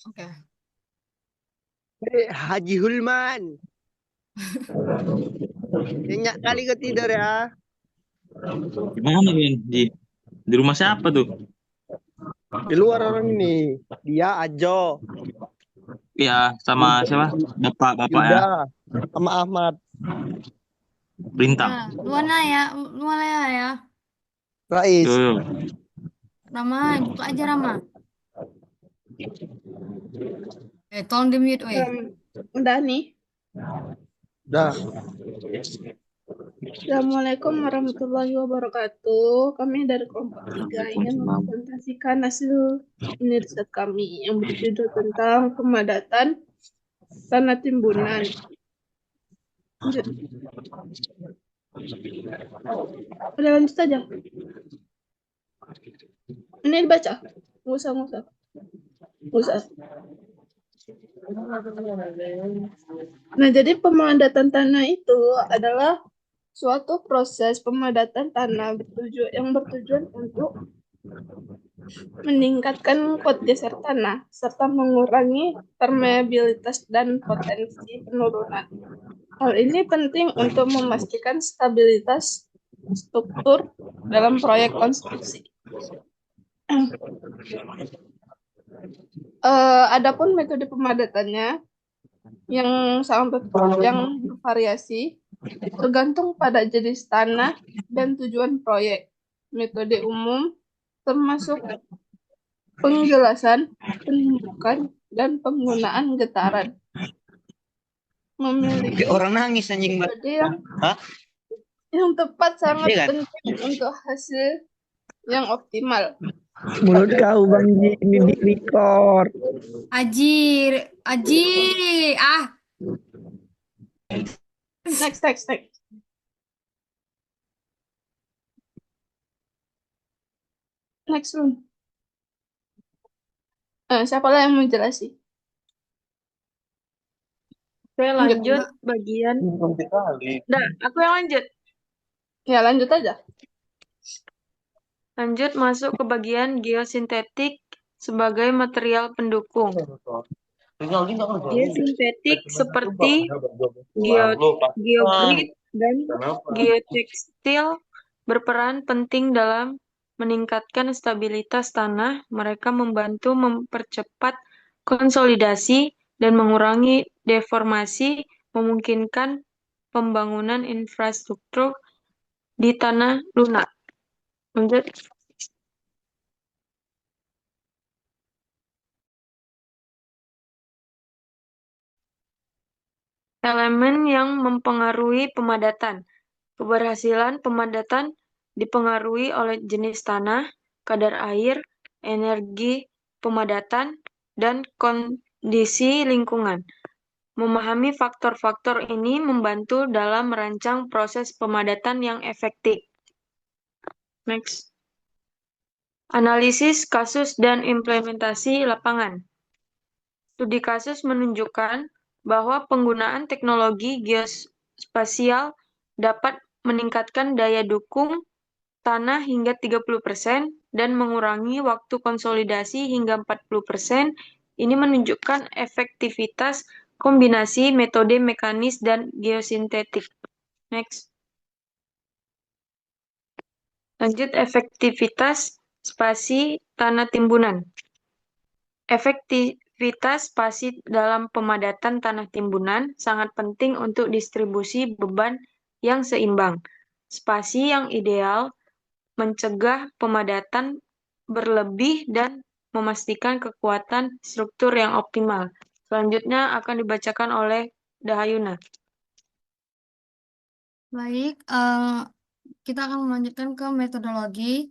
Oke. Haji Hulman. Nyenyak kali kau tidur ya. Gimana Win? Di rumah siapa tuh? Di luar orang ini. Dia Ajo, Ya, sama siapa? Bapak-bapak ya, Yuda, sama Ahmad, Bintang. Ya, Luana ya, Luana ya. Rais. Tuh. Rama, buka aja Rama. Tolong di mute, weh. Udah nih. Dah. Assalamualaikum warahmatullahi wabarakatuh. Kami dari kelompok 3 ingin mempresentasikan hasil riset kami yang berjudul tentang pemadatan tanah timbunan. Lanjut. Udah lanjut aja. Ini dibaca. Nggak usah. Nggak usah. Nah, jadi pemadatan tanah itu adalah suatu proses pemadatan tanah yang bertujuan untuk meningkatkan kuat geser tanah serta mengurangi permeabilitas dan potensi penurunan. Hal ini penting untuk memastikan stabilitas struktur dalam proyek konstruksi. Adapun metode pemadatannya yang bervariasi tergantung pada jenis tanah dan tujuan proyek. Metode umum termasuk penjelasan, penumbukan, dan penggunaan getaran. Memiliki Orang nangis anjing, Mbak. metode Hah? yang tepat sangat Iya kan? penting untuk hasil yang optimal. Mulut kau Bang Ji, ini di record. Aji, ah, Next. Next room. Siapa lah yang mau jelasin? Oke, lanjut bagian. Udah, aku yang lanjut. Ya, lanjut aja. Lanjut masuk ke bagian geosintetik sebagai material pendukung. Geosintetik seperti geogrid dan geotekstil berperan penting dalam meningkatkan stabilitas tanah. Mereka membantu mempercepat konsolidasi dan mengurangi deformasi, memungkinkan pembangunan infrastruktur di tanah lunak. Lanjut. Elemen yang mempengaruhi pemadatan. Keberhasilan pemadatan dipengaruhi oleh jenis tanah, kadar air, energi pemadatan, dan kondisi lingkungan. Memahami faktor-faktor ini membantu dalam merancang proses pemadatan yang efektif. Next. Analisis kasus dan implementasi lapangan. Studi kasus menunjukkan bahwa penggunaan teknologi geospasial dapat meningkatkan daya dukung tanah hingga 30% dan mengurangi waktu konsolidasi hingga 40%. Ini menunjukkan efektivitas kombinasi metode mekanis dan geosintetik. Next. Lanjut efektivitas spasi tanah timbunan. Efektivitas spasi dalam pemadatan tanah timbunan sangat penting untuk distribusi beban yang seimbang. Spasi yang ideal mencegah pemadatan berlebih dan memastikan kekuatan struktur yang optimal. Selanjutnya akan dibacakan oleh Dahayuna. baik. Kita akan melanjutkan ke metodologi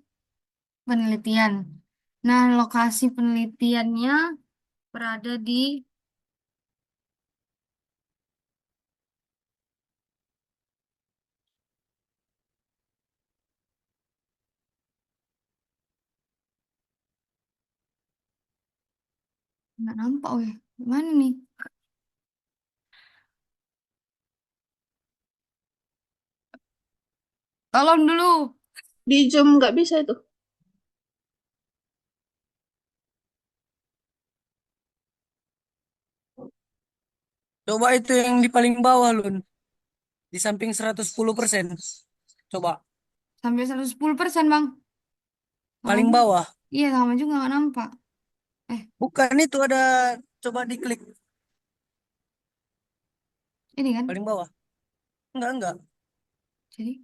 penelitian. Nah, lokasi penelitiannya berada di nggak nampak, weh. Mana nih? Tolong dulu. Di Zoom nggak bisa itu. Coba itu yang di paling bawah, Lun. Di samping 110%. Coba, Sampai 110%, Bang. Sama paling juga. bawah. Iya, sama juga nggak nampak. Eh, Bukan itu ada, coba diklik. ini kan. Paling bawah. Enggak. Jadi,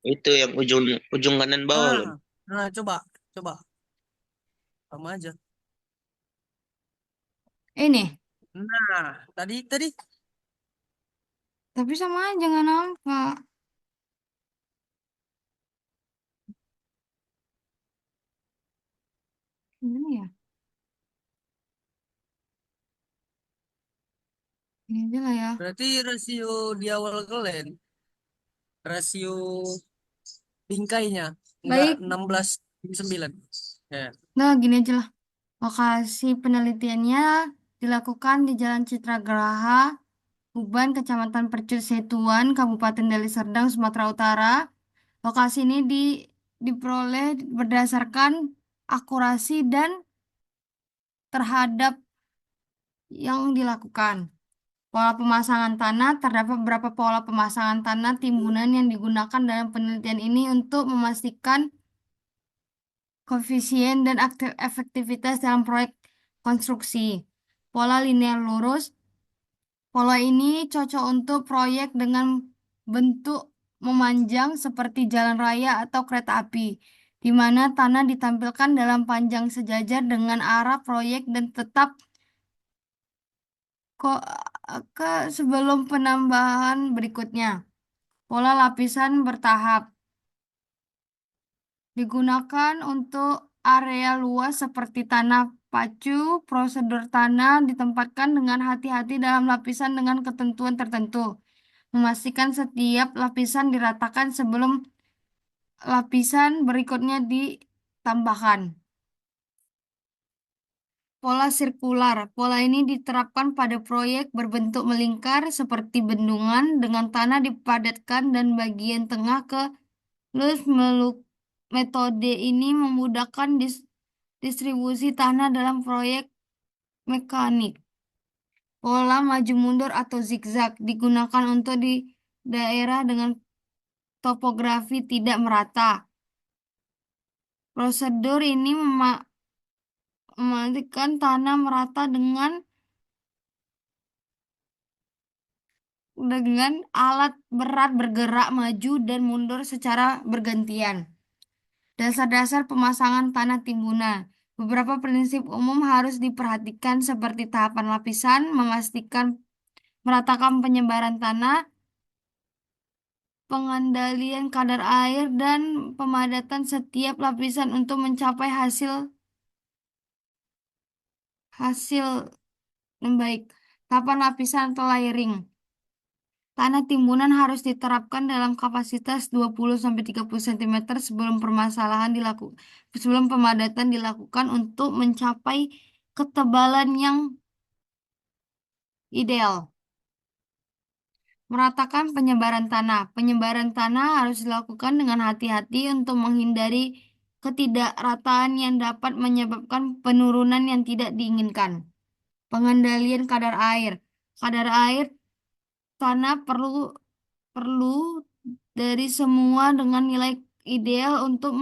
Itu yang ujung ujung kanan bawah loh. Nah, nah coba. Sama aja. ini. Nah, tadi Tapi sama aja nggak nampak. Gimana ya? Ini aja lah ya. berarti rasio di awal kalian, rasio bingkainya enggak Baik. 16:9. Ya. Nah, gini aja lah. Lokasi penelitiannya dilakukan di Jalan Citra Garaha, Uban, Kecamatan Percut Setuan, Kabupaten Deli Serdang, Sumatera Utara. Lokasi ini diperoleh berdasarkan akurasi dan terhadap yang dilakukan. Pola pemasangan tanah, terdapat beberapa pola pemasangan tanah timbunan yang digunakan dalam penelitian ini untuk memastikan koefisien dan efektivitas dalam proyek konstruksi. Pola linear lurus. Pola ini cocok untuk proyek dengan bentuk memanjang seperti jalan raya atau kereta api, di mana tanah ditampilkan dalam panjang sejajar dengan arah proyek dan tetap kok ke sebelum penambahan berikutnya. Pola lapisan bertahap digunakan untuk area luas seperti tanah pacu. Prosedur tanah ditempatkan dengan hati-hati dalam lapisan dengan ketentuan tertentu. Memastikan setiap lapisan diratakan sebelum lapisan berikutnya ditambahkan. Pola sirkular. Pola ini diterapkan pada proyek berbentuk melingkar seperti bendungan dengan tanah dipadatkan dan bagian tengah ke lurus meluk. Metode ini memudahkan distribusi tanah dalam proyek mekanik. Pola maju mundur atau zigzag digunakan untuk di daerah dengan topografi tidak merata. Prosedur ini memastikan tanah merata dengan alat berat bergerak maju dan mundur secara bergantian. Dasar-dasar pemasangan tanah timbunan. Beberapa prinsip umum harus diperhatikan seperti tahapan lapisan, memastikan meratakan penyebaran tanah, pengendalian kadar air, dan pemadatan setiap lapisan untuk mencapai hasil hasil yang baik. Tahapan lapisan atau layering. Tanah timbunan harus diterapkan dalam kapasitas 20-30 cm sebelum pemadatan dilakukan untuk mencapai ketebalan yang ideal. Meratakan penyebaran tanah. Penyebaran tanah harus dilakukan dengan hati-hati untuk menghindari ketidakrataan yang dapat menyebabkan penurunan yang tidak diinginkan. Pengendalian kadar air. Kadar air tanah perlu dari semua dengan nilai ideal untuk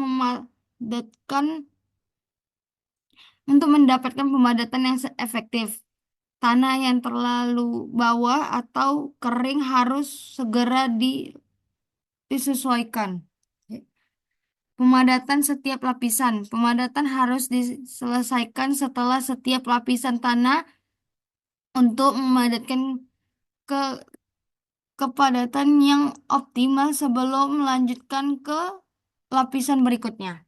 mendapatkan pemadatan yang efektif. Tanah yang terlalu bawah atau kering harus segera disesuaikan. Pemadatan setiap lapisan. Pemadatan harus diselesaikan setelah setiap lapisan tanah untuk memadatkan ke kepadatan yang optimal sebelum melanjutkan ke lapisan berikutnya.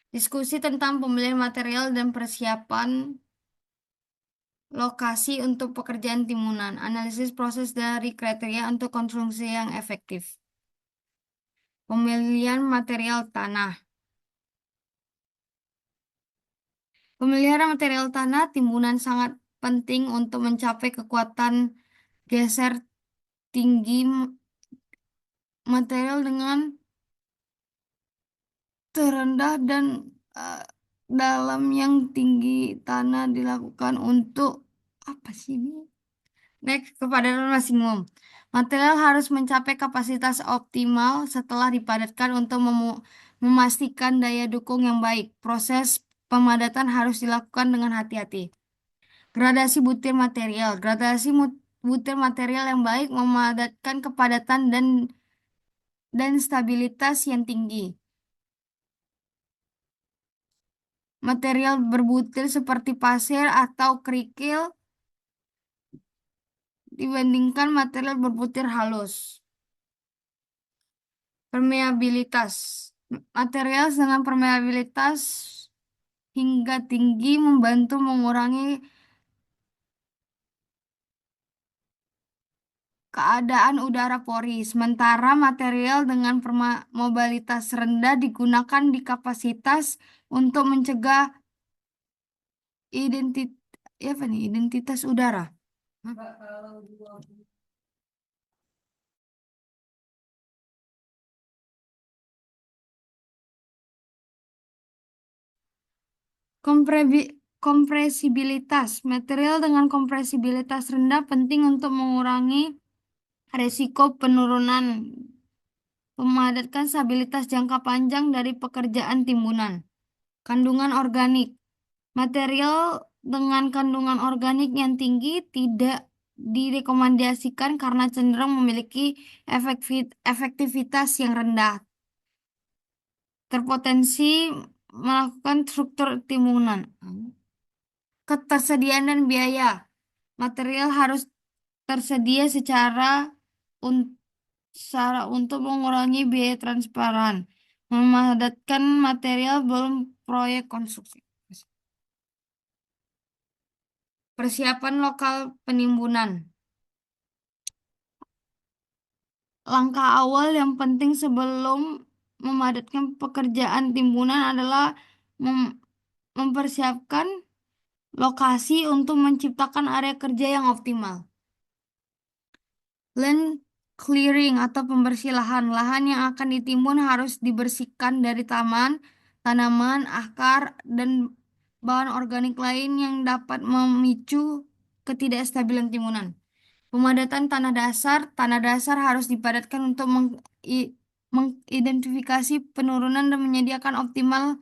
Diskusi tentang pembelian material dan persiapan lokasi untuk pekerjaan timbunan. Analisis proses dari kriteria untuk konstruksi yang efektif. Pemilihan material tanah. Pemeliharaan material tanah timbunan sangat penting untuk mencapai kekuatan geser tinggi material dengan terendah dan dalam yang tinggi tanah dilakukan untuk apa sih ini? Next, kepadatan maksimum. Material harus mencapai kapasitas optimal setelah dipadatkan untuk memastikan daya dukung yang baik. Proses pemadatan harus dilakukan dengan hati-hati. Gradasi butir material. Butir material yang baik memadatkan kepadatan dan stabilitas yang tinggi. Material berbutir seperti pasir atau kerikil dibandingkan material berbutir halus. Permeabilitas. Material dengan permeabilitas hingga tinggi membantu mengurangi keadaan udara pori. Sementara material dengan permeabilitas rendah digunakan di kapasitas untuk mencegah identitas udara. Kompresibilitas. Material dengan kompresibilitas rendah penting untuk mengurangi risiko penurunan, memadatkan stabilitas jangka panjang dari pekerjaan timbunan. Kandungan organik. Material dengan kandungan organik yang tinggi tidak direkomendasikan karena cenderung memiliki efektivitas yang rendah, terpotensi melakukan struktur timbunan. Ketersediaan dan biaya. Material harus tersedia secara untuk mengurangi biaya transparan. Memadatkan material belum proyek konstruksi. Persiapan lokal penimbunan. Langkah awal yang penting sebelum memadatkan pekerjaan timbunan adalah mempersiapkan lokasi untuk menciptakan area kerja yang optimal. Land clearing atau pembersih lahan. Lahan yang akan ditimbun harus dibersihkan dari tanaman, akar, dan bahan organik lain yang dapat memicu ketidakstabilan timbunan. Pemadatan tanah dasar. Tanah dasar harus dipadatkan untuk mengidentifikasi penurunan dan menyediakan optimal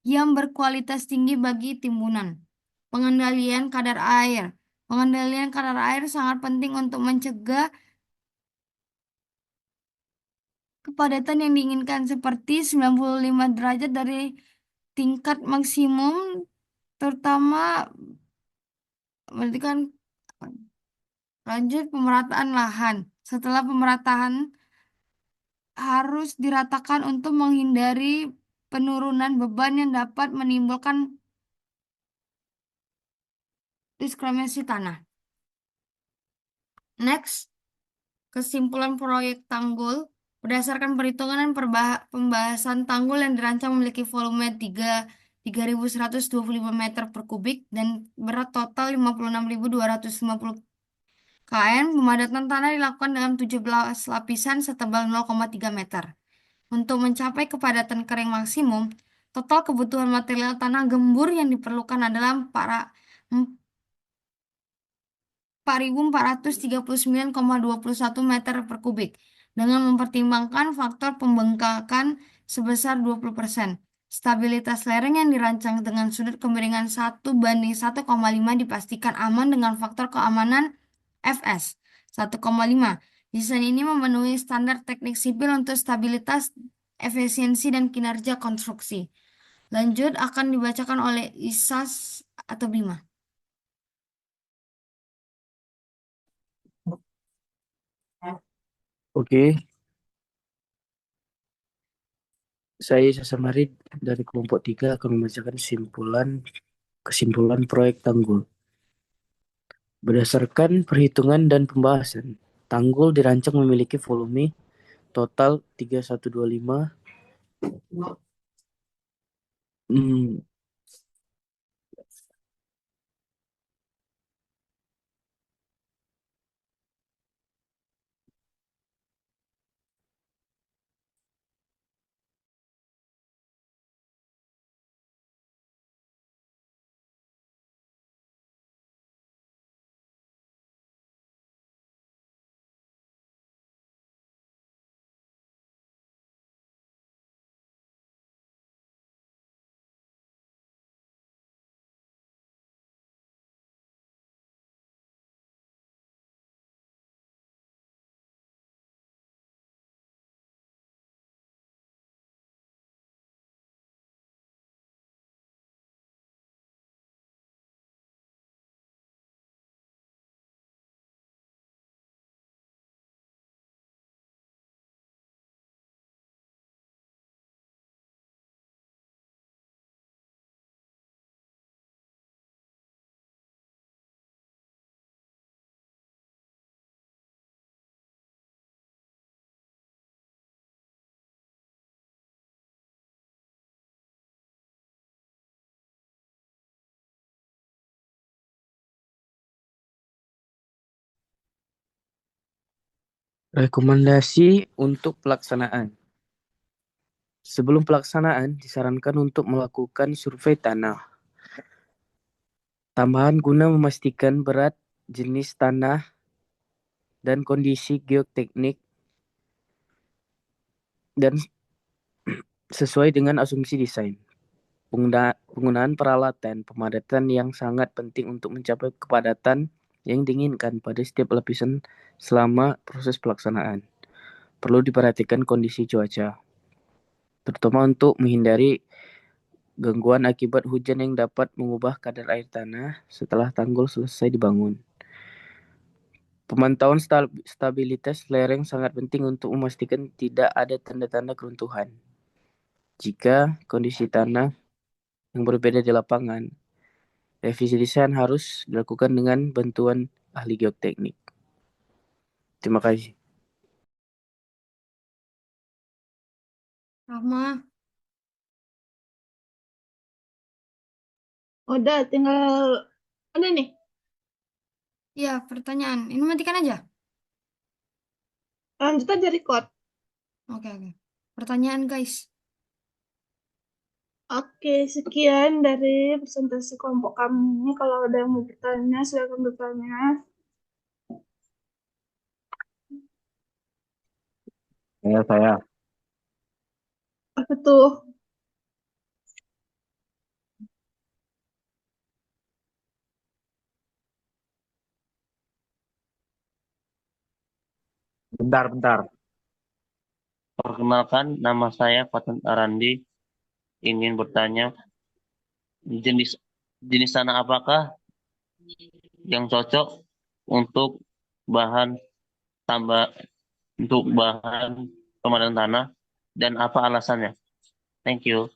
yang berkualitas tinggi bagi timbunan. Pengendalian kadar air. Pengendalian kadar air sangat penting untuk mencegah kepadatan yang diinginkan seperti 95 derajat dari tingkat maksimum, terutama berarti kan lanjut pemerataan lahan. Setelah pemerataan harus diratakan untuk menghindari penurunan beban yang dapat menimbulkan diskriminasi tanah. Next, kesimpulan proyek tanggul. Berdasarkan perhitungan dan pembahasan tanggul yang dirancang memiliki volume 3.125 meter per kubik dan berat total 56.250 kN, pemadatan tanah dilakukan dalam 17 lapisan setebal 0,3 meter. Untuk mencapai kepadatan kering maksimum, total kebutuhan material tanah gembur yang diperlukan adalah 4.439,21 meter per kubik dengan mempertimbangkan faktor pembengkakan sebesar 20%. Stabilitas lereng yang dirancang dengan sudut kemiringan 1:1,5 dipastikan aman dengan faktor keamanan FS 1,5. Desain ini memenuhi standar teknik sipil untuk stabilitas, efisiensi, dan kinerja konstruksi. Lanjut akan dibacakan oleh Isas atau Bima. Oke, saya Sasamari dari kelompok 3 akan membacakan kesimpulan proyek tanggul. Berdasarkan perhitungan dan pembahasan, tanggul dirancang memiliki volume total 3.125 Rekomendasi untuk pelaksanaan. Sebelum pelaksanaan, disarankan untuk melakukan survei tanah. Tambahan guna memastikan berat, jenis tanah, dan kondisi geoteknik dan sesuai dengan asumsi desain. Penggunaan peralatan pemadatan yang sangat penting untuk mencapai kepadatan yang diinginkan pada setiap lapisan selama proses pelaksanaan. Perlu diperhatikan kondisi cuaca, terutama untuk menghindari gangguan akibat hujan yang dapat mengubah kadar air tanah setelah tanggul selesai dibangun. Pemantauan stabilitas lereng sangat penting untuk memastikan tidak ada tanda-tanda keruntuhan. Jika kondisi tanah yang berbeda di lapangan, revisi desain harus dilakukan dengan bantuan ahli geoteknik. Terima kasih. Rahma. Udah, tinggal ada nih. Ya, pertanyaan. Ini matikan aja. Lanjut aja record. Oke. Pertanyaan, guys. Oke, sekian dari presentasi kelompok kami. Kalau ada yang mau bertanya, silakan bertanya. Saya. Apa tuh? Bentar. Perkenalkan, nama saya Fatin Arandi. Ingin bertanya, jenis tanah apakah yang cocok untuk bahan tambah untuk bahan pemadaman tanah dan apa alasannya? Thank you.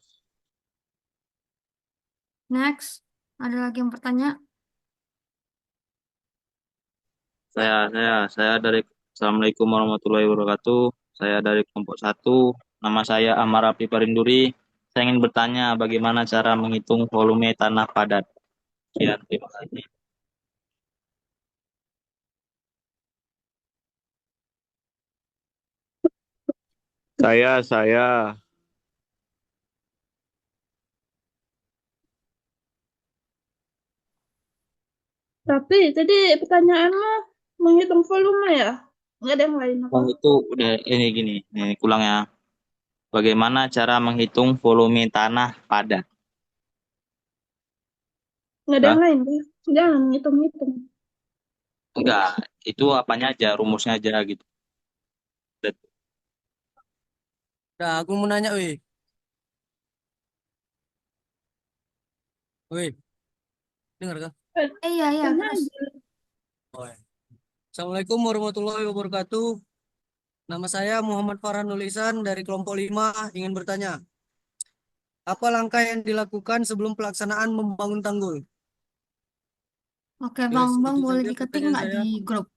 Next. Ada lagi yang bertanya? Saya dari Assalamualaikum warahmatullahi wabarakatuh. Saya dari kelompok 1. Nama saya Amar Api Parinduri. Saya ingin bertanya bagaimana cara menghitung volume tanah padat. Sekian, terima kasih. Saya. Tapi tadi pertanyaanmu menghitung volume ya? Nggak ada yang lain apa? Oh, itu udah ini gini, ini ulang ya. Bagaimana cara menghitung volume tanah padat? Nggak ada Hah? yang lain kan? Jangan ngitung-ngitung. Enggak, itu apanya aja, rumusnya aja gitu. Nah, aku mau nanya, weh. Weh, dengar kah? Iya, Tanya terus. aja. Oh, ya. Assalamualaikum warahmatullahi wabarakatuh. Nama saya Muhammad Farhan Nulisan dari kelompok 5 ingin bertanya. Apa langkah yang dilakukan sebelum pelaksanaan membangun tanggul? Oke, Guys, Bang, itu boleh saja diketik pertanyaan nggak saya. di grup?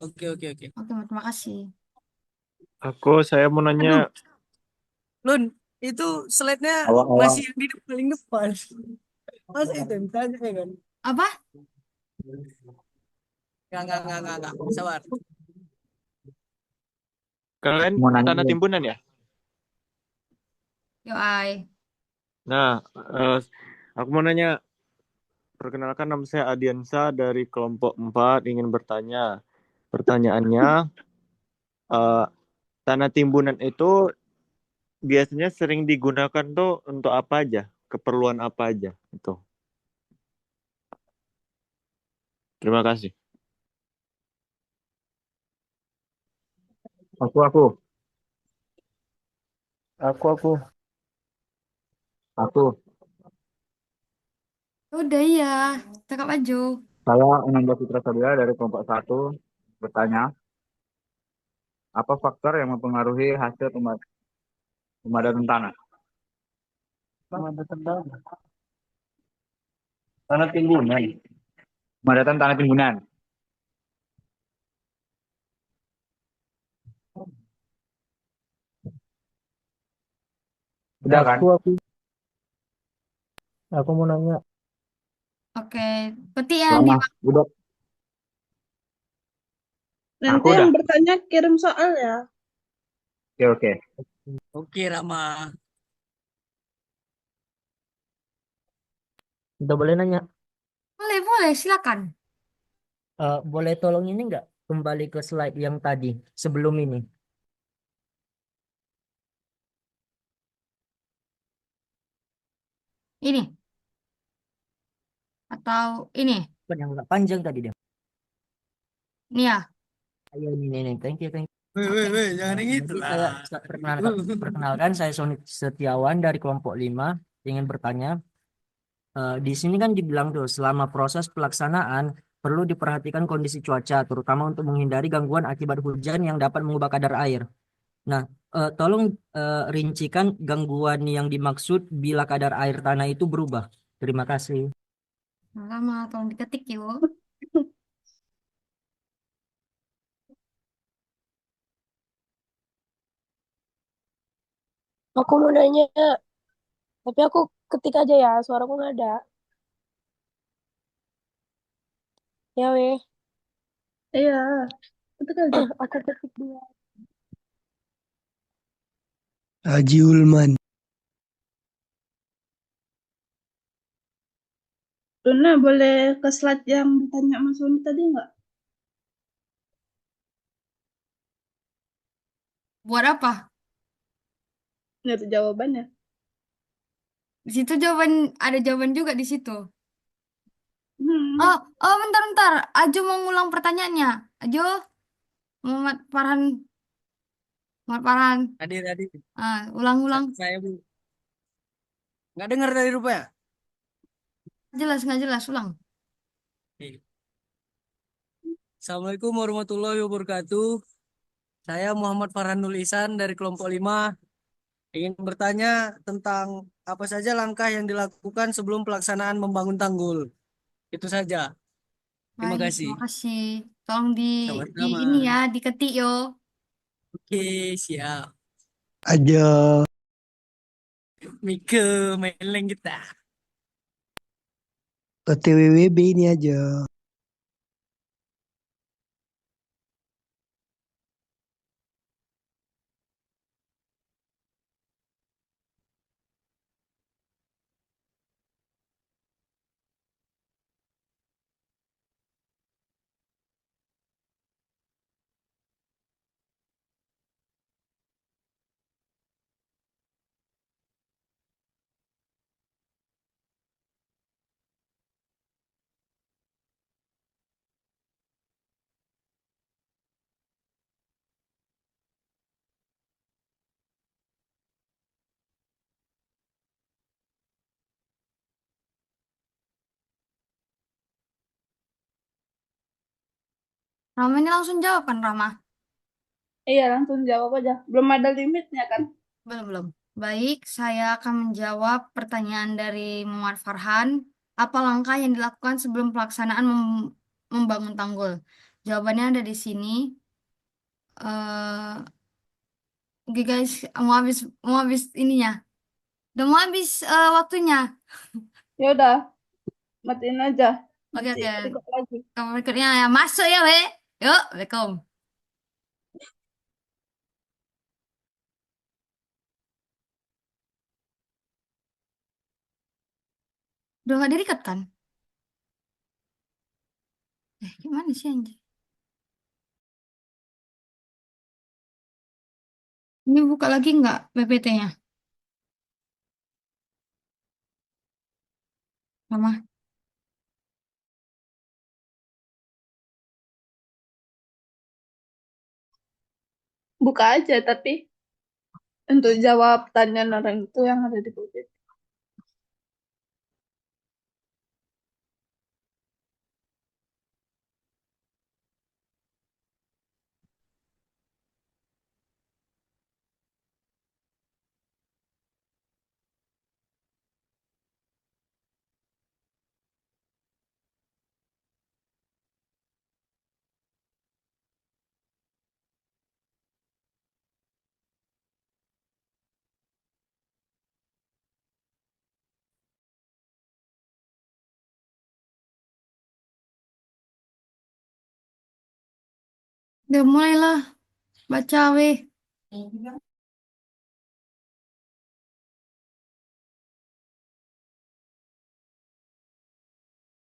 Oke. Oke, terima kasih. Saya mau nanya. Aduh, Lun, itu slide-nya masih yang di paling depan. Masa itu yang ditanya ya kan? Apa? Enggak. Sabar. Kalian Mau nanya tanah nih. timbunan ya? Yo, Ai. Nah, aku mau nanya. Perkenalkan, nama saya Adiansa dari kelompok 4 ingin bertanya. Pertanyaannya, eh, tanah timbunan itu biasanya sering digunakan tuh untuk apa aja? Keperluan apa aja? Itu. Terima kasih. Aku. Udah, iya. Cakap aja. Saya Ananda Fitra Sabila dari kelompok 1 bertanya, apa faktor yang mempengaruhi hasil pemadatan tanah? Tanah timbunan. Pemadatan tanah timbunan. Udah kan? Aku mau nanya. Oke, petik ya, Lama. Andi. Udah. Nanti Aku yang udah. bertanya kirim soal ya. Oke, oke. Oke, Rama. Udah boleh nanya. Boleh, boleh, silakan. Boleh tolong ini nggak kembali ke slide yang tadi sebelum ini. Ini atau ini? Kan yang nggak panjang tadi dia. Ini ya. Ayo ini. Thank you. Weh, jangan yang itu Jadi lah. saya perkenalkan, saya Sony Setiawan dari kelompok 5 ingin bertanya. Di sini kan dibilang tuh selama proses pelaksanaan perlu diperhatikan kondisi cuaca, terutama untuk menghindari gangguan akibat hujan yang dapat mengubah kadar air. Nah, tolong rincikan gangguan yang dimaksud bila kadar air tanah itu berubah. Terima kasih. Lama, tolong diketik yuk. Aku mau nanya, tapi aku ketik aja ya, suaraku nggak ada. Ya weh, Iya, itu kan. aku ketik dulu. Haji Ulman. Luna boleh ke slide yang ditanya Mas Sony tadi nggak? Buat apa? Nggak ada jawabannya. Di situ jawaban, ada jawaban juga di situ. Hmm. Oh, bentar. Ajo mau ngulang pertanyaannya. Ajo, Muhammad Farhan, Muhammad Farhan. Tadi. Ulang-ulang. Saya Bu. Nggak dengar dari rupanya. Jelas, nggak jelas, ulang. Oke. Assalamualaikum warahmatullahi wabarakatuh. Saya Muhammad Farhanul Ihsan dari kelompok 5 ingin bertanya tentang apa saja langkah yang dilakukan sebelum pelaksanaan membangun tanggul. Itu saja. Terima Baik, kasih. terima kasih. Tolong di Sama-sama. ini ya, diketik yo. Oke, siap. Aja. Mike, main kita. OTWWB ini aja. Rama ini langsung jawab kan, Rama? Iya, langsung jawab aja. Belum ada limitnya kan? Belum. Baik, saya akan menjawab pertanyaan dari Muhammad Farhan. Apa langkah yang dilakukan sebelum pelaksanaan membangun tanggul? Jawabannya ada di sini. eh Oke guys, mau habis ininya. Udah mau habis waktunya. Ya udah, matiin aja. Oke, Nanti oke. record lagi. Kamu berikutnya ya masuk ya, we. Yuk, Assalamualaikum. Udah gak di-record kan? Gimana sih anjir? Ini buka lagi nggak PPT-nya? Mama. Buka aja, tapi untuk jawab tanya orang itu yang ada di buku. Udah mulailah baca weh.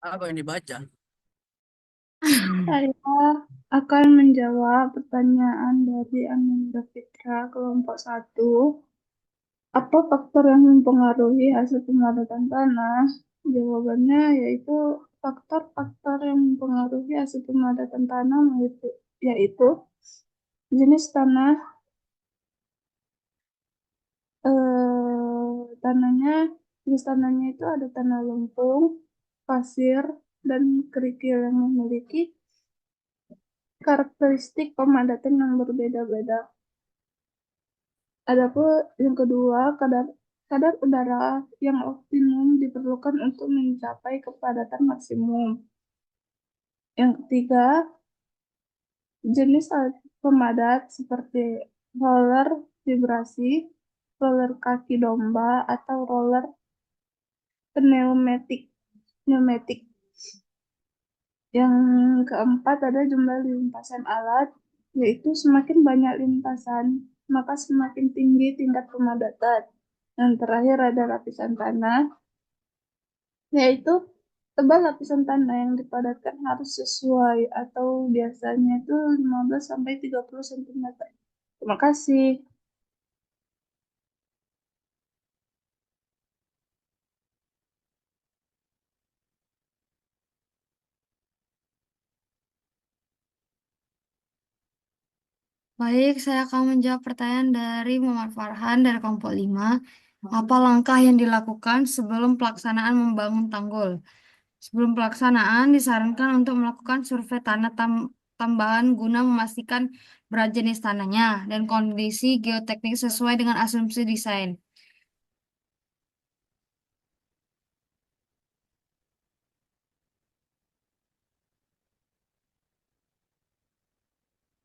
Apa yang dibaca? Saya akan menjawab pertanyaan dari Ananda Fitra kelompok 1. Apa faktor yang mempengaruhi hasil pemadatan tanah? Jawabannya yaitu faktor-faktor yang mempengaruhi hasil pemadatan tanah yaitu jenis tanah, tanahnya, jenis tanahnya itu ada tanah lempung, pasir, dan kerikil yang memiliki karakteristik pemadatan yang berbeda-beda. Adapun yang kedua, kadar kadar udara yang optimum diperlukan untuk mencapai kepadatan maksimum. Yang ketiga, jenis alat pemadat seperti roller vibrasi, roller kaki domba, atau roller pneumatik. pneumatik. Yang keempat ada jumlah limpasan alat, yaitu semakin banyak limpasan, maka semakin tinggi tingkat pemadatan. Yang terakhir ada lapisan tanah, yaitu tebal lapisan tanah yang dipadatkan harus sesuai atau biasanya itu 15 sampai 30 cm. Terima kasih. Baik, saya akan menjawab pertanyaan dari Muhammad Farhan dari kelompok 5. Apa langkah yang dilakukan sebelum pelaksanaan membangun tanggul? Sebelum pelaksanaan, disarankan untuk melakukan survei tanah tambahan guna memastikan berat jenis tanahnya dan kondisi geoteknik sesuai dengan asumsi desain.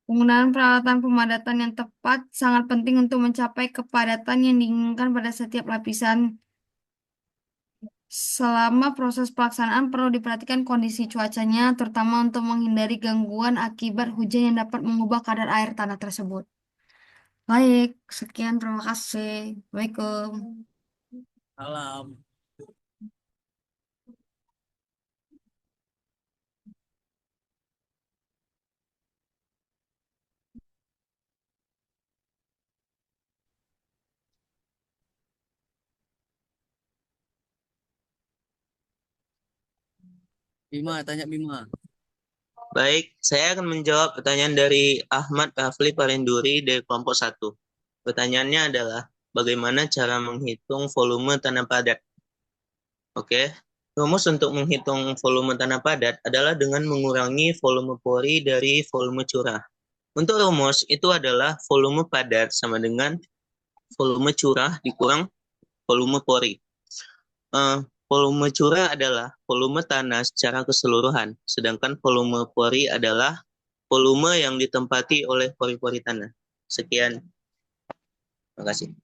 Penggunaan peralatan pemadatan yang tepat sangat penting untuk mencapai kepadatan yang diinginkan pada setiap lapisan. Selama proses pelaksanaan perlu diperhatikan kondisi cuacanya, terutama untuk menghindari gangguan akibat hujan yang dapat mengubah kadar air tanah tersebut. Baik, sekian terima kasih. Waalaikumsalam. Salam. Bima, tanya Bima. Baik, saya akan menjawab pertanyaan dari Ahmad Rafli Parinduri dari kelompok 1. Pertanyaannya adalah, bagaimana cara menghitung volume tanah padat? Oke, rumus untuk menghitung volume tanah padat adalah dengan mengurangi volume pori dari volume curah. Untuk rumus itu adalah volume padat sama dengan volume curah dikurang volume pori. Volume curah adalah volume tanah secara keseluruhan, sedangkan volume pori adalah volume yang ditempati oleh pori-pori tanah. Sekian. Terima kasih.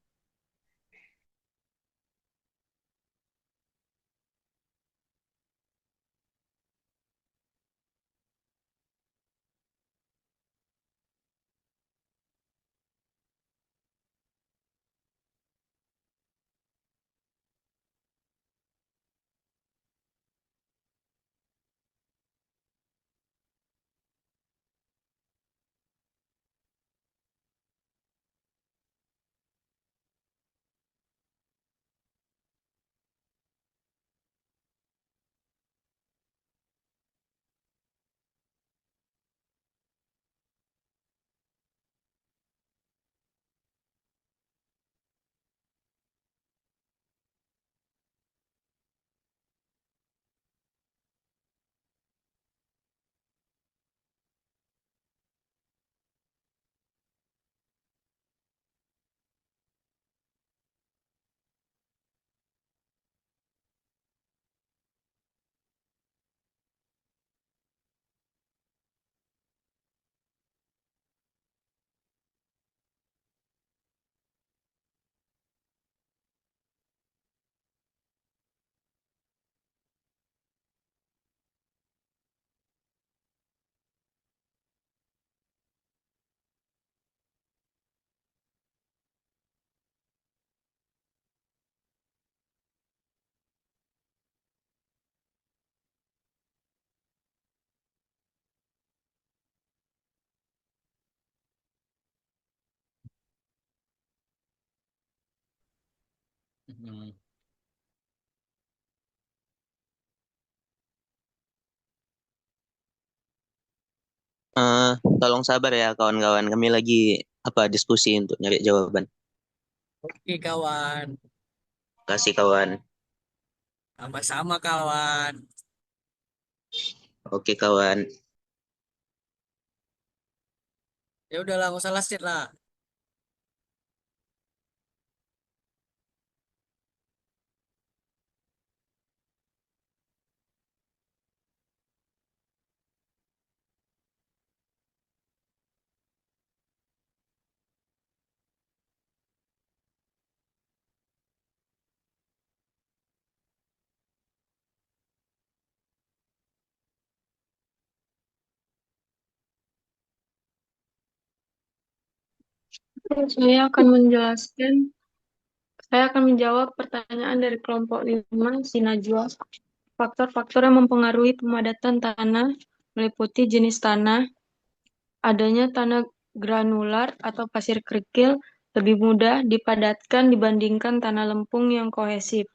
Eh, Tolong sabar ya kawan-kawan, kami lagi diskusi untuk nyari jawaban. Oke kawan, Kasih kawan. sama-sama kawan. Oke kawan. Ya udahlah, nggak usah last lah. Saya akan menjawab pertanyaan dari kelompok 5, si Najwa. Faktor-faktor yang mempengaruhi pemadatan tanah meliputi jenis tanah, adanya tanah granular atau pasir kerikil lebih mudah dipadatkan dibandingkan tanah lempung yang kohesif.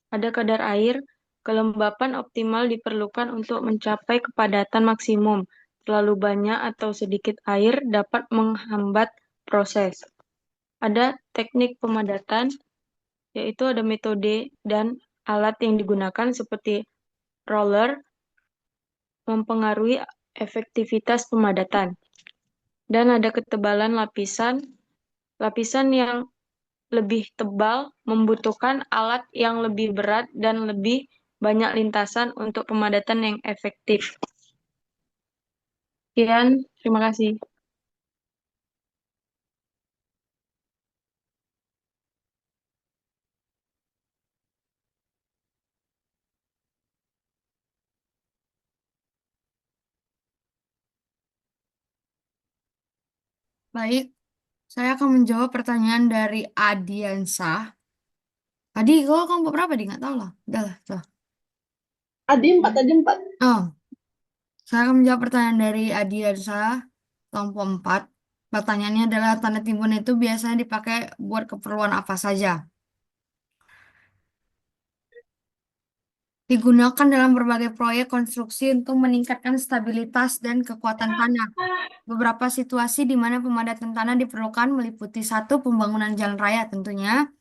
Ada kadar air, kelembapan optimal diperlukan untuk mencapai kepadatan maksimum. Terlalu banyak atau sedikit air dapat menghambat proses. Ada teknik pemadatan, yaitu ada metode dan alat yang digunakan seperti roller mempengaruhi efektivitas pemadatan. Dan ada ketebalan lapisan. Lapisan yang lebih tebal membutuhkan alat yang lebih berat dan lebih banyak lintasan untuk pemadatan yang efektif. Sekian, terima kasih. Baik, saya akan menjawab pertanyaan dari Adiansah. Adi, kau kelompok berapa, Di? Nggak tahu lah. Udah lah, tuh. Adi 4, Adi 4. Oh, saya akan menjawab pertanyaan dari Adiansah, kelompok 4. Pertanyaannya adalah tanda timbun itu biasanya dipakai buat keperluan apa saja? Digunakan dalam berbagai proyek konstruksi untuk meningkatkan stabilitas dan kekuatan tanah. Beberapa situasi di mana pemadatan tanah diperlukan meliputi satu, pembangunan jalan raya tentunya,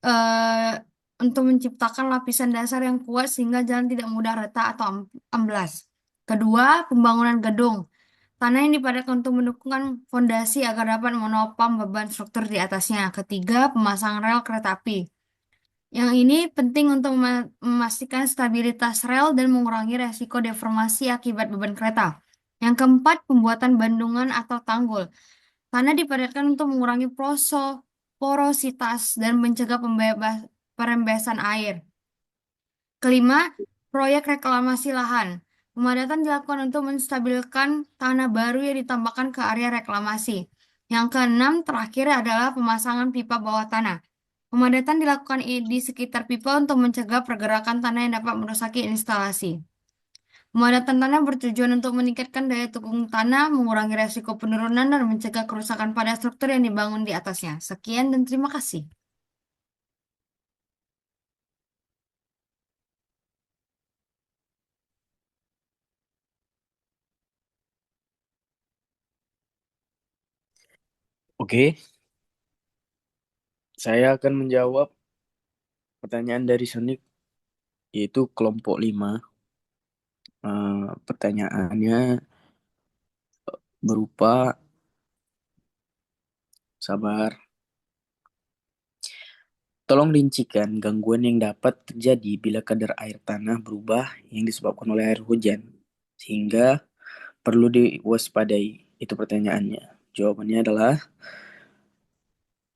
eh, untuk menciptakan lapisan dasar yang kuat sehingga jalan tidak mudah retak atau amblas. Kedua, pembangunan gedung. Tanah yang dipadatkan untuk mendukung fondasi agar dapat menopang beban struktur di atasnya. Ketiga, pemasangan rel kereta api. Yang ini penting untuk memastikan stabilitas rel dan mengurangi resiko deformasi akibat beban kereta. Yang keempat, pembuatan bendungan atau tanggul. Tanah dipadatkan untuk mengurangi porositas dan mencegah perembesan air. Kelima, proyek reklamasi lahan. Pemadatan dilakukan untuk menstabilkan tanah baru yang ditambahkan ke area reklamasi. Yang keenam, terakhir adalah pemasangan pipa bawah tanah. Pemadatan dilakukan di sekitar pipa untuk mencegah pergerakan tanah yang dapat merusaki instalasi. Pemadatan tanah bertujuan untuk meningkatkan daya dukung tanah, mengurangi resiko penurunan, dan mencegah kerusakan pada struktur yang dibangun di atasnya. Sekian dan terima kasih. Oke, saya akan menjawab pertanyaan dari Sonic, yaitu kelompok 5. Pertanyaannya berupa, sabar. Tolong rincikan gangguan yang dapat terjadi bila kadar air tanah berubah yang disebabkan oleh air hujan, sehingga perlu diwaspadai. Itu pertanyaannya. Jawabannya adalah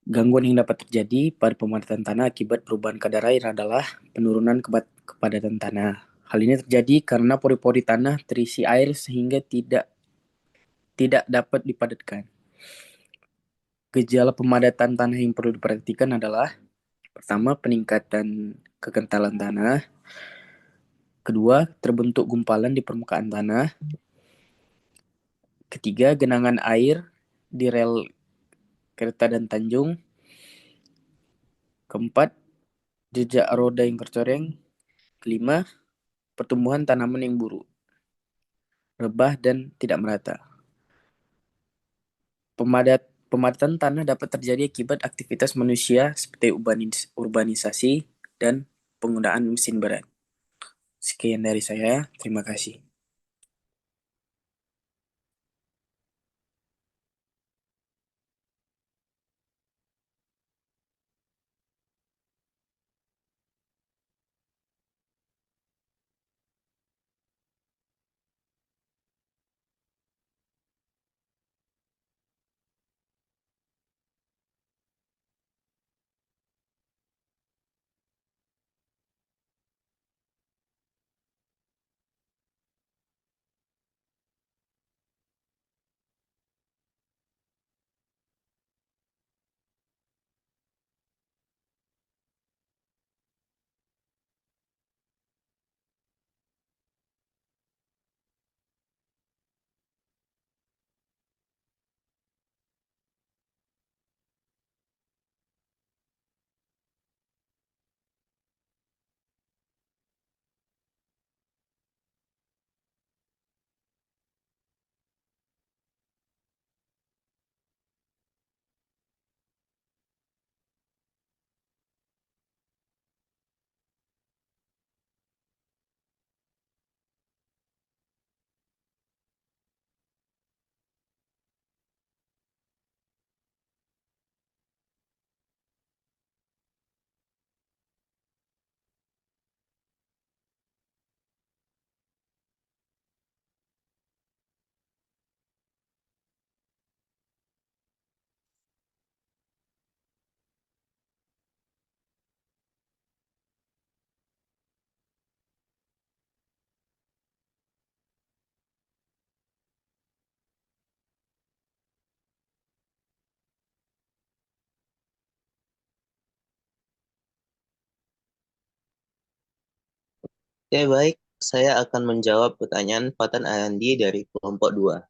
gangguan yang dapat terjadi pada pemadatan tanah akibat perubahan kadar air adalah penurunan kepadatan tanah. Hal ini terjadi karena pori-pori tanah terisi air sehingga tidak dapat dipadatkan. Gejala pemadatan tanah yang perlu diperhatikan adalah: pertama, peningkatan kekentalan tanah. Kedua, terbentuk gumpalan di permukaan tanah. Ketiga, genangan air di rel kereta dan tanjung. Keempat, jejak roda yang tercoreng. Kelima, pertumbuhan tanaman yang buruk, rebah dan tidak merata. Pemadatan tanah dapat terjadi akibat aktivitas manusia seperti urbanisasi dan penggunaan mesin berat. Sekian dari saya, terima kasih. Oke, baik. Saya akan menjawab pertanyaan Fatan Arandi dari kelompok 2.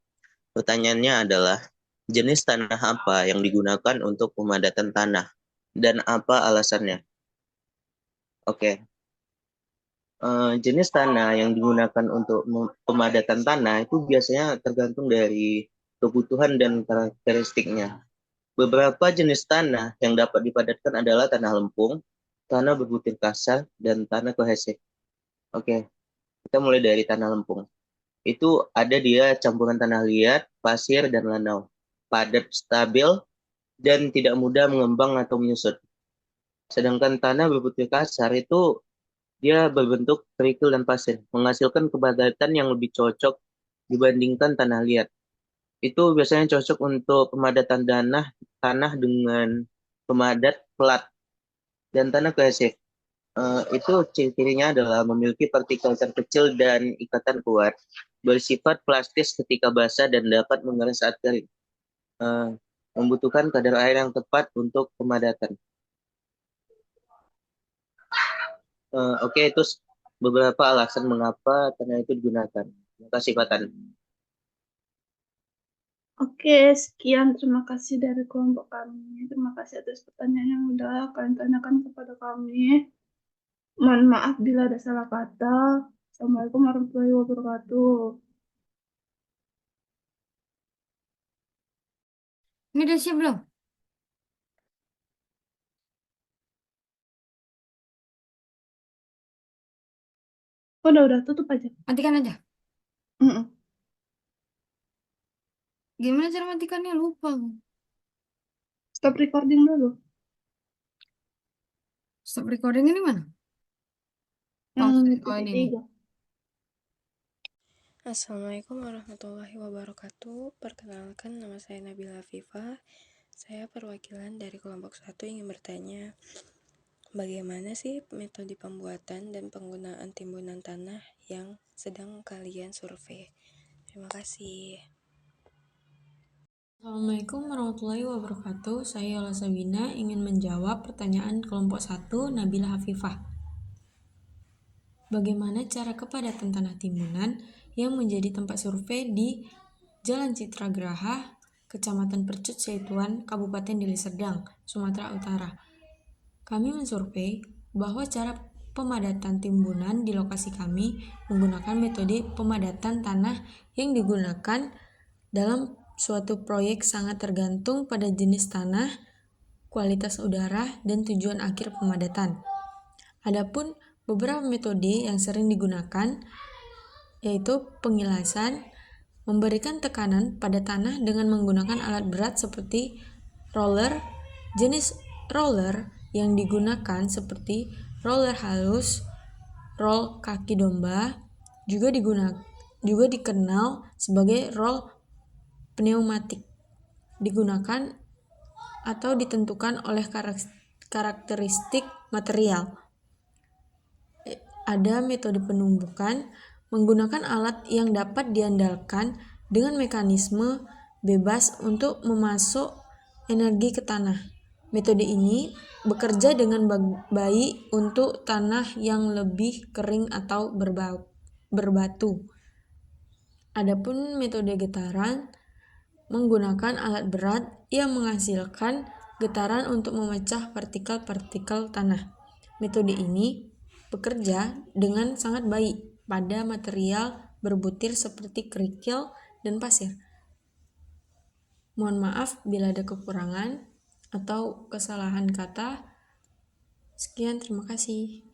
Pertanyaannya adalah, jenis tanah apa yang digunakan untuk pemadatan tanah dan apa alasannya? Oke. Jenis tanah yang digunakan untuk pemadatan tanah itu biasanya tergantung dari kebutuhan dan karakteristiknya. Beberapa jenis tanah yang dapat dipadatkan adalah tanah lempung, tanah berbutir kasar, dan tanah kohesif. Oke, kita mulai dari tanah lempung. Itu ada dia campuran tanah liat, pasir, dan lanau. Padat, stabil, dan tidak mudah mengembang atau menyusut. Sedangkan tanah berbutir kasar itu dia berbentuk kerikil dan pasir, menghasilkan kepadatan yang lebih cocok dibandingkan tanah liat. Itu biasanya cocok untuk pemadatan tanah dengan pemadat pelat dan tanah kohesif. Itu ciri-cirinya adalah memiliki partikel terkecil dan ikatan kuat, bersifat plastis ketika basah dan dapat mengeras saat kering. Membutuhkan kadar air yang tepat untuk pemadatan. Oke, itu beberapa alasan mengapa tanah itu digunakan. Terima kasih, Fatan. Oke, sekian. Terima kasih dari kelompok kami. Terima kasih atas pertanyaan yang udah kalian tanyakan kepada kami. Mohon maaf bila ada salah kata. Assalamualaikum warahmatullahi wabarakatuh. Ini udah siap belum? Udah, tutup aja. Matikan aja. Mm-mm. Gimana cara matikannya? Lupa. Stop recording dulu. Stop recording ini mana? Yang Oh, ini. titik 3. Assalamualaikum warahmatullahi wabarakatuh. Perkenalkan, nama saya Nabila Afifah. Saya perwakilan dari kelompok 1 ingin bertanya, bagaimana sih metode pembuatan dan penggunaan timbunan tanah yang sedang kalian survei? Terima kasih. Assalamualaikum warahmatullahi wabarakatuh. Saya Yola Sabina ingin menjawab pertanyaan kelompok 1 Nabila Hafifah. Bagaimana cara kepadatan tanah timbunan yang menjadi tempat survei di Jalan Citra Graha, Kecamatan Percut Seituan, Kabupaten Deli Serdang, Sumatera Utara. Kami mensurvei bahwa cara pemadatan timbunan di lokasi kami menggunakan metode pemadatan tanah yang digunakan dalam suatu proyek sangat tergantung pada jenis tanah, kualitas udara, dan tujuan akhir pemadatan. Adapun beberapa metode yang sering digunakan yaitu pengilasan, memberikan tekanan pada tanah dengan menggunakan alat berat seperti roller. Jenis roller yang digunakan seperti roller halus, roll kaki domba, juga dikenal sebagai roll pneumatik, digunakan atau ditentukan oleh karakteristik material. Ada metode penumbukan, menggunakan alat yang dapat diandalkan dengan mekanisme bebas untuk memasuk energi ke tanah. Metode ini bekerja dengan baik untuk tanah yang lebih kering atau berbatu. Adapun metode getaran, menggunakan alat berat yang menghasilkan getaran untuk memecah partikel-partikel tanah. Metode ini bekerja dengan sangat baik pada material berbutir seperti kerikil dan pasir. Mohon maaf bila ada kekurangan atau kesalahan kata. Sekian, terima kasih.